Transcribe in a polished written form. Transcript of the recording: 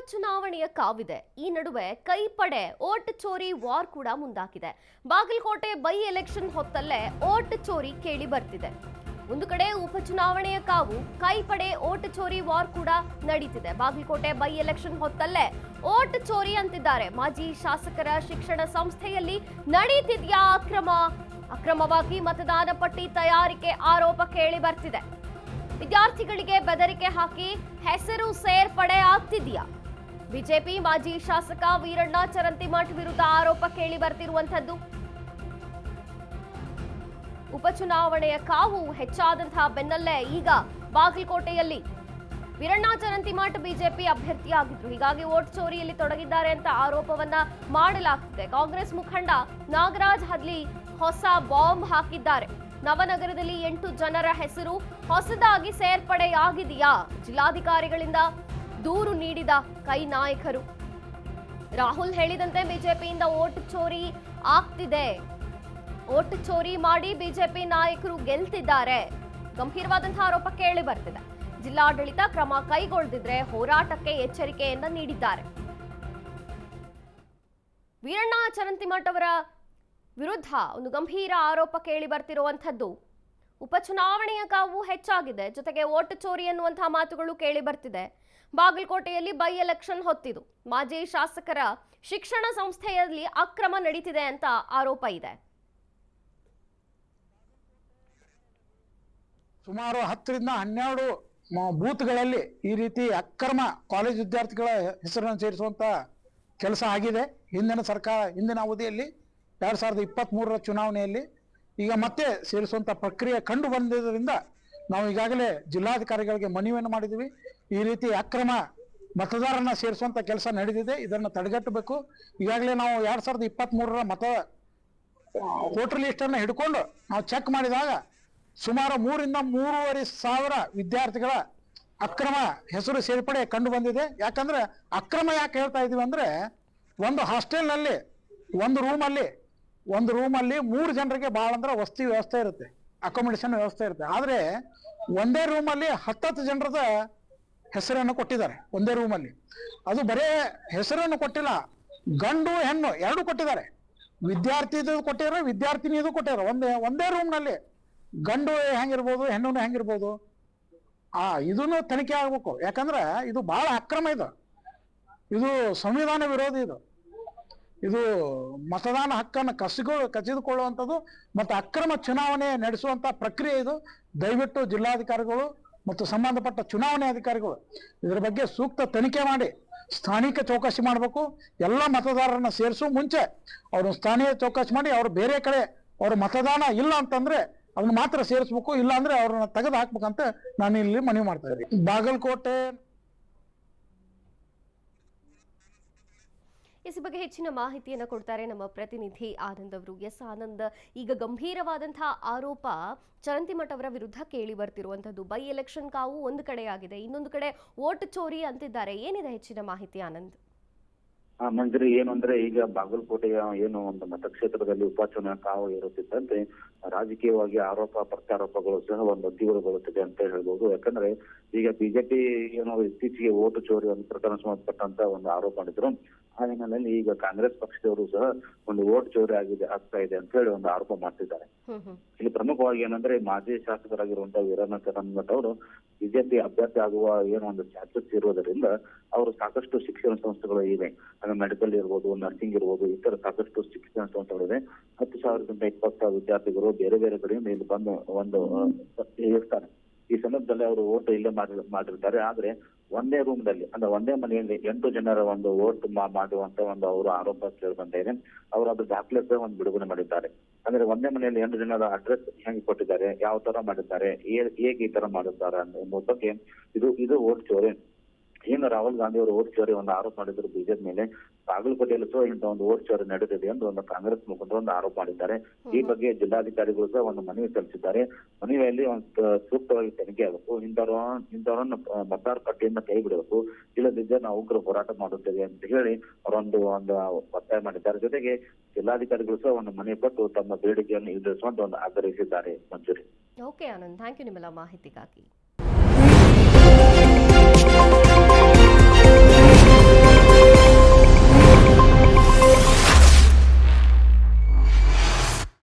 ಉಪಚುನಾವಣೆಯ ಕಾವಿದೆ. ಈ ನಡುವೆ ಕೈಪಡೆ ಓಟ್ ಚೋರಿ ವಾರ್ ಕೂಡ ಮುಂದಾಗಿದೆ. ಬಾಗಲಕೋಟೆ ಬೈ ಎಲೆಕ್ಷನ್ ಹೊತ್ತಲ್ಲೇ ಓಟ್ ಚೋರಿ ಕೇಳಿ ಬರ್ತಿದೆ. ಒಂದು ಕಡೆ ಉಪಚುನಾವಣೆಯ ಕಾವು, ಕೈಪಡೆ ಓಟ್ ಚೋರಿ ವಾರ್ ಕೂಡ ನಡೀತಿದೆ. ಬಾಗಲಕೋಟೆ ಬೈ ಎಲೆಕ್ಷನ್ ಹೊತ್ತಲ್ಲೇ ಓಟ್ ಚೋರಿ ಅಂತಿದ್ದಾರೆ. ಮಾಜಿ ಶಾಸಕರ ಶಿಕ್ಷಣ ಸಂಸ್ಥೆಯಲ್ಲಿ ನಡೀತಿದ್ಯಾ ಅಕ್ರಮವಾಗಿ ಮತದಾನ ಪಟ್ಟಿ ತಯಾರಿಕೆ ಆರೋಪ ಕೇಳಿ ಬರ್ತಿದೆ. ವಿದ್ಯಾರ್ಥಿಗಳಿಗೆ ಬೆದರಿಕೆ ಹಾಕಿ ಹೆಸರು ಸೇರ್ಪಡೆ ಆಗ್ತಿದೆಯಾ? ಬಿಜೆಪಿ ಮಾಜಿ ಶಾಸಕ ವೀರಣ್ಣ ಚರಂತಿಮಠ್ ವಿರುದ್ಧ ಆರೋಪ ಕೇಳಿ ಬರ್ತಿರುವಂತದ್ದು. ಉಪಚುನಾವಣೆಯ ಕಾವು ಹೆಚ್ಚಾದಂತಹ ಬೆನ್ನಲ್ಲೇ ಈಗ ಬಾಗಲಕೋಟೆಯಲ್ಲಿ ವೀರಣ್ಣ ಚರಂತಿಮಠ್ ಬಿಜೆಪಿ ಅಭ್ಯರ್ಥಿಯಾಗಿದ್ರು. ಹೀಗಾಗಿ ವೋಟ್ ಚೋರಿಯಲ್ಲಿ ತೊಡಗಿದ್ದಾರೆ ಅಂತ ಆರೋಪವನ್ನ ಮಾಡಲಾಗ್ತಿದೆ. ಕಾಂಗ್ರೆಸ್ ಮುಖಂಡ ನಾಗರಾಜ್ ಹದ್ಲಿ ಹೊಸ ಬಾಂಬ್ ಹಾಕಿದ್ದಾರೆ. ನವನಗರದಲ್ಲಿ 8 ಜನರ ಹೆಸರು ಹೊಸದಾಗಿ ಸೇರ್ಪಡೆಯಾಗಿದೆಯಾ? ಜಿಲ್ಲಾಧಿಕಾರಿಗಳಿಂದ ದೂರು ನೀಡಿದ ಕೈ ನಾಯಕರು. ರಾಹುಲ್ ಹೇಳಿದಂತೆ ಬಿಜೆಪಿಯಿಂದ ವೋಟ್ ಚೋರಿ ಆಗ್ತಿದೆ. ವೋಟ್ ಚೋರಿ ಮಾಡಿ ಬಿಜೆಪಿ ನಾಯಕರು ಗೆಲ್ತಿದ್ದಾರೆ. ಗಂಭೀರವಾದಂತಹ ಆರೋಪ ಕೇಳಿ ಬರ್ತಿದೆ. ಜಿಲ್ಲಾಡಳಿತ ಕ್ರಮ ಕೈಗೊಳ್ಳದಿದ್ರೆ ಹೋರಾಟಕ್ಕೆ ಎಚ್ಚರಿಕೆಯನ್ನ ನೀಡಿದ್ದಾರೆ. ವೀರಣ್ಣ ಚರಂತಿಮಠ್ ಅವರ ವಿರುದ್ಧ ಒಂದು ಗಂಭೀರ ಆರೋಪ ಕೇಳಿ ಬರ್ತಿರುವಂತದ್ದು. ಉಪಚುನಾವಣೆಯ ಕಾವು ಹೆಚ್ಚಾಗಿದೆ, ಜೊತೆಗೆ ವೋಟ್ ಚೋರಿ ಎನ್ನುವಂತಹ ಮಾತುಗಳು ಕೇಳಿ ಬರ್ತಿದೆ. ಬಾಗಲಕೋಟೆಯಲ್ಲಿ ಬೈ ಎಲೆಕ್ಷನ್ ಹೊತ್ತಿದು. ಮಾಜಿ ಶಾಸಕರ ಶಿಕ್ಷಣ ಸಂಸ್ಥೆಯಲ್ಲಿ ಅಕ್ರಮ ನಡೀತಿದೆ ಅಂತ ಆರೋಪ ಇದೆ. ಸುಮಾರು 10 ರಿಂದ 12 ಬೂತ್ಗಳಲ್ಲಿ ಈ ರೀತಿ ಅಕ್ರಮ ಕಾಲೇಜ್ ವಿದ್ಯಾರ್ಥಿಗಳ ಹೆಸರನ್ನು ಸೇರಿಸುವಂತ ಕೆಲಸ ಆಗಿದೆ. ಹಿಂದಿನ ಅವಧಿಯಲ್ಲಿ 2023ರ ಚುನಾವಣೆಯಲ್ಲಿ ಈಗ ಮತ್ತೆ ಸೇರಿಸುವಂತ ಪ್ರಕ್ರಿಯೆ ಕಂಡು ಬಂದಿದ್ದರಿಂದ ನಾವು ಈಗಾಗಲೇ ಜಿಲ್ಲಾಧಿಕಾರಿಗಳಿಗೆ ಮನವಿಯನ್ನು ಮಾಡಿದ್ವಿ. ಈ ರೀತಿ ಅಕ್ರಮ ಮತದಾರರನ್ನ ಸೇರಿಸುವಂತ ಕೆಲಸ ನಡೆದಿದೆ, ಇದನ್ನು ತಡೆಗಟ್ಟಬೇಕು. ಈಗಾಗಲೇ ನಾವು 2023ರ ವೋಟರ್ ಲಿಸ್ಟ್ ಅನ್ನು ಹಿಡ್ಕೊಂಡು ನಾವು ಚೆಕ್ ಮಾಡಿದಾಗ ಸುಮಾರು 3 ರಿಂದ 3.5 ಸಾವಿರ ವಿದ್ಯಾರ್ಥಿಗಳ ಅಕ್ರಮ ಹೆಸರು ಸೇರ್ಪಡೆ ಕಂಡು ಬಂದಿದೆ. ಯಾಕಂದ್ರೆ ಅಕ್ರಮ ಯಾಕೆ ಹೇಳ್ತಾ ಇದೀವಿ ಅಂದ್ರೆ, ಒಂದು ಹಾಸ್ಟೆಲ್ನಲ್ಲಿ ಒಂದು ರೂಮಲ್ಲಿ 3 ಜನರಿಗೆ ಭಾಳ ಅಂದ್ರೆ ವಸತಿ ವ್ಯವಸ್ಥೆ ಇರುತ್ತೆ, ಅಕೊಮಿಡೇಷನ್ ವ್ಯವಸ್ಥೆ ಇರುತ್ತೆ. ಆದ್ರೆ ಒಂದೇ ರೂಮಲ್ಲಿ 10 ಜನರದ ಹೆಸರನ್ನು ಕೊಟ್ಟಿದ್ದಾರೆ. ಒಂದೇ ರೂಮಲ್ಲಿ ಅದು ಬರೇ ಹೆಸರನ್ನು ಕೊಟ್ಟಿಲ್ಲ, ಗಂಡು ಹೆಣ್ಣು 2 ಕೊಟ್ಟಿದ್ದಾರೆ. ವಿದ್ಯಾರ್ಥಿದು ಕೊಟ್ಟಿದ್ದಾರೆ, ವಿದ್ಯಾರ್ಥಿನಿದು ಕೊಟ್ಟಿದ್ದಾರೆ. ಒಂದೇ ರೂಮ್ನಲ್ಲಿ ಗಂಡು ಹೆಂಗಿರ್ಬೋದು, ಹೆಣ್ಣು ಹೆಂಗಿರ್ಬೋದು, ಇದನ್ನು ತನಿಖೆ ಆಗ್ಬೇಕು. ಯಾಕಂದ್ರೆ ಇದು ಬಹಳ ಅಕ್ರಮ. ಇದು ಸಂವಿಧಾನ ವಿರೋಧಿ. ಇದು ಮತದಾನ ಹಕ್ಕನ್ನು ಕಸಿದುಕೊಳ್ಳುವಂಥದ್ದು ಮತ್ತು ಅಕ್ರಮ ಚುನಾವಣೆ ನಡೆಸುವಂತ ಪ್ರಕ್ರಿಯೆ ಇದು. ದಯವಿಟ್ಟು ಜಿಲ್ಲಾಧಿಕಾರಿಗಳು ಮತ್ತು ಸಂಬಂಧಪಟ್ಟ ಚುನಾವಣೆ ಅಧಿಕಾರಿಗಳು ಇದರ ಬಗ್ಗೆ ಸೂಕ್ತ ತನಿಖೆ ಮಾಡಿ ಸ್ಥಾನಿಕ ಚೌಕಾಸಿ ಮಾಡಬೇಕು. ಎಲ್ಲ ಮತದಾರರನ್ನ ಸೇರಿಸುವ ಮುಂಚೆ ಅವರು ಸ್ಥಾನೀಯ ಚೌಕಾಸಿ ಮಾಡಿ ಅವ್ರು ಬೇರೆ ಕಡೆ ಅವ್ರ ಮತದಾನ ಇಲ್ಲ ಅಂತಂದ್ರೆ ಅದನ್ನ ಮಾತ್ರ ಸೇರಿಸ್ಬೇಕು, ಇಲ್ಲ ಅಂದ್ರೆ ಅವ್ರನ್ನ ತೆಗೆದು ಹಾಕ್ಬೇಕಂತ ನಾನು ಇಲ್ಲಿ ಮನವಿ ಮಾಡ್ತಾ ಇದ್ದೀನಿ. ಬಾಗಲಕೋಟೆ ಈ ಬಗ್ಗೆ ಹೆಚ್ಚಿನ ಮಾಹಿತಿಯನ್ನು ಕೊಡ್ತಾರೆ ನಮ್ಮ ಪ್ರತಿನಿಧಿ ಆನಂದ್ ಅವರು. ಎಸ್ ಆನಂದ್, ಈಗ ಗಂಭೀರವಾದಂತಹ ಆರೋಪ ಚರಂತಿಮಠ್ ಅವರ ವಿರುದ್ಧ ಕೇಳಿ ಬರ್ತಿರುವಂತದ್ದು. ಬೈ ಎಲೆಕ್ಷನ್ ಕಾವು ಒಂದು ಕಡೆಯಾಗಿದೆ, ಇನ್ನೊಂದು ಕಡೆ ವೋಟ್ ಚೋರಿ ಅಂತಿದ್ದಾರೆ. ಏನಿದೆ ಹೆಚ್ಚಿನ ಮಾಹಿತಿ ಆನಂದ್? ಮಂಜರಿ, ಏನು ಅಂದ್ರೆ ಈಗ ಬಾಗಲಕೋಟೆಯ ಏನು ಒಂದು ಮತಕ್ಷೇತ್ರದಲ್ಲಿ ಉಪಚುನಾವಣೆ ಕಾವು ಇರುತ್ತಿದ್ದಂತೆ ರಾಜಕೀಯವಾಗಿ ಆರೋಪ ಪ್ರತ್ಯಾರೋಪಗಳು ಸಹ ಒಂದು ತೀವ್ರಗೊಳ್ಳುತ್ತಿದೆ ಅಂತ ಹೇಳ್ಬೋದು. ಯಾಕಂದ್ರೆ ಈಗ ಬಿಜೆಪಿ ಏನು ಇತ್ತೀಚೆಗೆ ವೋಟ್ ಚೋರಿ ಒಂದು ಪ್ರಕರಣ ಸಂಬಂಧಪಟ್ಟಂತ ಒಂದು ಆರೋಪ ಮಾಡಿದ್ರು. ಆ ಹಿನ್ನೆಲೆಯಲ್ಲಿ ಈಗ ಕಾಂಗ್ರೆಸ್ ಪಕ್ಷದವರು ಸಹ ಒಂದು ವೋಟ್ ಚೋರಿ ಆಗ್ತಾ ಇದೆ ಅಂತ ಹೇಳಿ ಒಂದು ಆರೋಪ ಮಾಡ್ತಿದ್ದಾರೆ. ಇಲ್ಲಿ ಪ್ರಮುಖವಾಗಿ ಏನಂದ್ರೆ ಮಾಜಿ ಶಾಸಕರಾಗಿರುವಂತಹ ವೀರಣ್ಣ ಚರಂತಿಮಠ್ ಅವರು ಬಿಜೆಪಿ ಅಭ್ಯರ್ಥಿ ಆಗುವ ಏನೋ ಒಂದು ಚಾನ್ಸಸ್ ಇರೋದರಿಂದ ಅವರು ಸಾಕಷ್ಟು ಶಿಕ್ಷಣ ಸಂಸ್ಥೆಗಳು ಇವೆ. ಮೆಡಿಕಲ್ ಇರ್ಬೋದು, ನರ್ಸಿಂಗ್ ಇರ್ಬೋದು, ಇತರ ಸಾಕಷ್ಟು ಶಿಕ್ಷಣ ಸಂಸ್ಥೆಗಳಿವೆ. 10,000ದಿಂದ 20,000 ವಿದ್ಯಾರ್ಥಿಗಳು ಬೇರೆ ಬೇರೆ ಕಡೆಯಿಂದ ಇಲ್ಲಿ ಬಂದು ಒಂದು ಇರ್ತಾರೆ. ಈ ಸಂದರ್ಭದಲ್ಲಿ ಅವರು ವೋಟ್ ಇಲ್ಲೇ ಮಾಡಿರ್ತಾರೆ. ಆದ್ರೆ ಒಂದೇ ರೂಮ್ನಲ್ಲಿ ಅಂದ್ರೆ ಒಂದೇ ಮನೆಯಲ್ಲಿ 8 ಜನರ ಒಂದು ವೋಟ್ ಮಾಡುವಂತ ಒಂದು ಅವರು ಆರೋಪ ಕೇಳಿ ಬಂದ ಇದೆ. ಅವರು ಅದು ದಾಖಲೆ ಒಂದು ಬಿಡುಗಡೆ ಮಾಡಿದ್ದಾರೆ. ಅಂದ್ರೆ ಒಂದೇ ಮನೆಯಲ್ಲಿ 8 ಜನರ ಅಡ್ರೆಸ್ ಹೆಂಗೆ ಕೊಟ್ಟಿದ್ದಾರೆ, ಯಾವ ತರ ಮಾಡಿದ್ದಾರೆ, ಹೇಗೆ ಈ ತರ ಮಾಡಿದ್ದಾರೆ ಅನ್ನೋ ಬಗ್ಗೆ ಇದು ವೋಟ್ ಚೋರಿ. ಏನು ರಾಹುಲ್ ಗಾಂಧಿ ಅವರು ವೋಟ್ ಚೋರಿ ಒಂದು ಆರೋಪ ಮಾಡಿದ್ರು ಬಿಜೆಪಿ ಮೇಲೆ. ಬಾಗಲಕೋಟೆಯಲ್ಲಿ ಸಹ ಇಂಥ ಒಂದು ವೋಟ್ ಚೋರಿ ನಡೆದಿದೆ ಎಂದು ಒಂದು ಕಾಂಗ್ರೆಸ್ ಮುಖಂಡರು ಒಂದು ಆರೋಪ ಮಾಡಿದ್ದಾರೆ. ಈ ಬಗ್ಗೆ ಜಿಲ್ಲಾಧಿಕಾರಿಗಳು ಸಹ ಒಂದು ಮನವಿ ಸಲ್ಲಿಸಿದ್ದಾರೆ. ಮನವಿಯಲ್ಲಿ ಒಂದು ಸೂಕ್ತವಾಗಿ ತನಿಖೆ ಆಗಬೇಕು. ಇಂಥವರನ್ನು ಮತದಾರ ಪಟ್ಟಿಯಿಂದ ಕೈ ಬಿಡಬೇಕು, ಇಲ್ಲದಿದ್ದರೆ ನಾವು ಉಗ್ರ ಹೋರಾಟ ಮಾಡುತ್ತೇವೆ ಅಂತ ಹೇಳಿ ಅವರೊಂದು ಒತ್ತಾಯ ಮಾಡಿದ್ದಾರೆ. ಜೊತೆಗೆ ಜಿಲ್ಲಾಧಿಕಾರಿಗಳು ಸಹ ಒಂದು ಮನವಿ ಕೊಟ್ಟು ತಮ್ಮ ಬೇಡಿಕೆಯನ್ನು ಈಡೇರಿಸುವಂತ ಒಂದು ಆಗ್ರಹಿಸಿದ್ದಾರೆ. ಮಂಜೂರಿ. ಓಕೆ ಆನಂದ್, ಥ್ಯಾಂಕ್ ಯು ನಿಮ್ಮೆಲ್ಲ ಮಾಹಿತಿಗಾಗಿ.